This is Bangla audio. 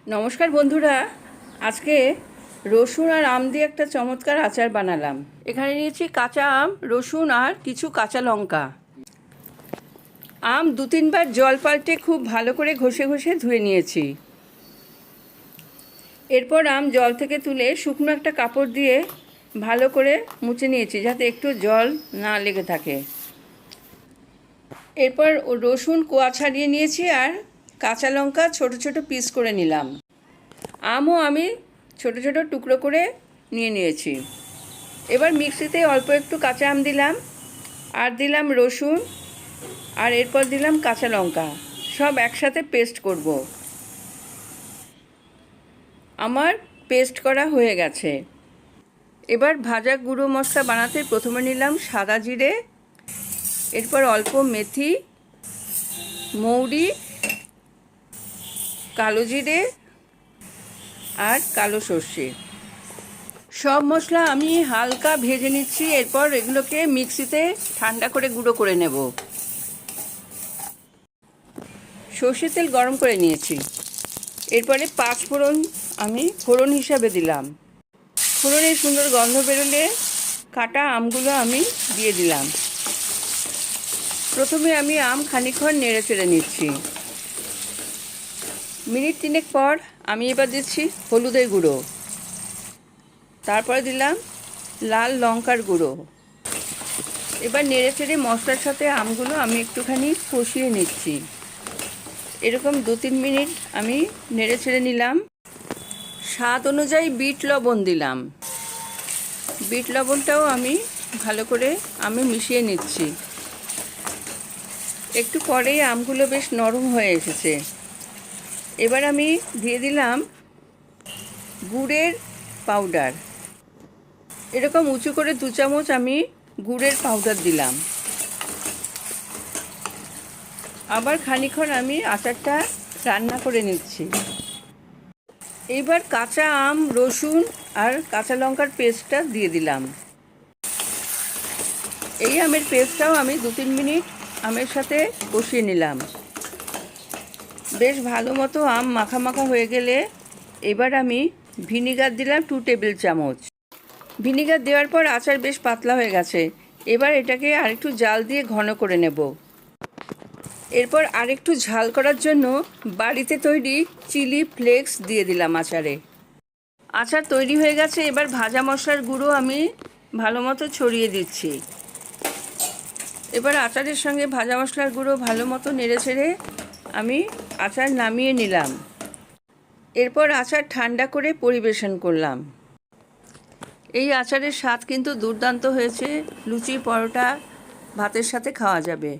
নমস্কার বন্ধুরা, আজকে রসুন আর আম দিয়ে একটা চমৎকার আচার বানালাম। এখানে নিয়েছি কাঁচা আম, রসুন আর কিছু কাঁচা লঙ্কা। আম 2-3 বার জল পাল্টে খুব ভালো করে ঘষে ঘষে ধুয়ে নিয়েছি। এরপর আম জল থেকে তুলে শুকনো একটা কাপড় দিয়ে ভালো করে মুছে নিয়েছি, যাতে একটু জল না লেগে থাকে। এরপর রসুন কোয়া ছাড়িয়ে নিয়েছি আর কাঁচা লঙ্কা ছোট ছোট পিস করে নিলাম। আমও আমি ছোট ছোট টুকরো করে নিয়ে নিয়েছি। এবার মিক্সিতে অল্প একটু কাঁচা আম দিলাম, আর দিলাম রসুন, আর এরপর দিলাম কাঁচা লঙ্কা। সব একসাথে পেস্ট করব। আমার পেস্ট করা হয়ে গেছে। এবার ভাজা গুঁড়ো মশলা বানাতে প্রথমে নিলাম সাদা জিরে, এরপর অল্প মেথি, মৌরি, কালো জিরে আর কালো সর্ষে। সব মশলা আমি হালকা ভেজে নিচ্ছি। এরপর এগুলোকে মিক্সিতে ঠান্ডা করে গুঁড়ো করে নেব। সর্ষের তেল গরম করে নিয়েছি। এরপরে 5 ফোড়ন আমি ফোড়ন হিসাবে দিলাম। ফোড়নের সুন্দর গন্ধ বেরোলে কাটা আমগুলো আমি দিয়ে দিলাম। প্রথমে আমি আম খানিকক্ষণ নেড়ে চেড়ে নিচ্ছি। মিনিট 3 পর আমি এবার দিচ্ছি হলুদের গুঁড়ো, তারপরে দিলাম লাল লঙ্কার গুঁড়ো। এবার নেড়ে চেড়ে মশলার সাথে আমগুলো আমি একটুখানি কষিয়ে নিচ্ছি। এরকম 2-3 মিনিট আমি নেড়ে ছেড়ে নিলাম। স্বাদ অনুযায়ী বিট লবণ দিলাম। বিট লবণটাও আমি ভালো করে মিশিয়ে নিচ্ছি। একটু পরেই আমগুলো বেশ নরম হয়ে এসেছে। এবার আমি দিয়ে দিলাম গুড়ের পাউডার। এরকম উঁচু করে 2 চামচ আমি গুড়ের পাউডার দিলাম। আবার খানিকক্ষণ আমি আচারটা রান্না করে নিচ্ছি। এইবার কাঁচা আম, রসুন আর কাঁচা লঙ্কার পেস্টটা দিয়ে দিলাম। এই আমের পেস্টটাও আমি 2-3 মিনিট আমের সাথে কষিয়ে নিলাম। বেশ ভালো মতো আম মাখা মাখা হয়ে গেলে এবার আমি ভিনিগার দিলাম 2 টেবিল চামচ। ভিনিগার দেওয়ার পর আচার বেশ পাতলা হয়ে গেছে। এবার এটাকে আরেকটু জাল দিয়ে ঘন করে নেব। এরপর আরেকটু ঝাল করার জন্য বাড়িতে তৈরি চিলি ফ্লেক্স দিয়ে দিলাম আচারে। আচার তৈরি হয়ে গেছে। এবার ভাজা মশলার গুঁড়ো আমি ভালো মতো ছড়িয়ে দিচ্ছি। এবার আচারের সঙ্গে ভাজা মশলার গুঁড়ো ভালো মতো নেড়ে ছেড়ে আমি আচার নামিয়ে নিলাম। এরপর আচার ঠান্ডা করে পরিবেশন করলাম। এই আচারের স্বাদ কিন্তু দুর্দান্ত হয়েছে। লুচি, পরোটা, ভাতের সাথে খাওয়া যাবে।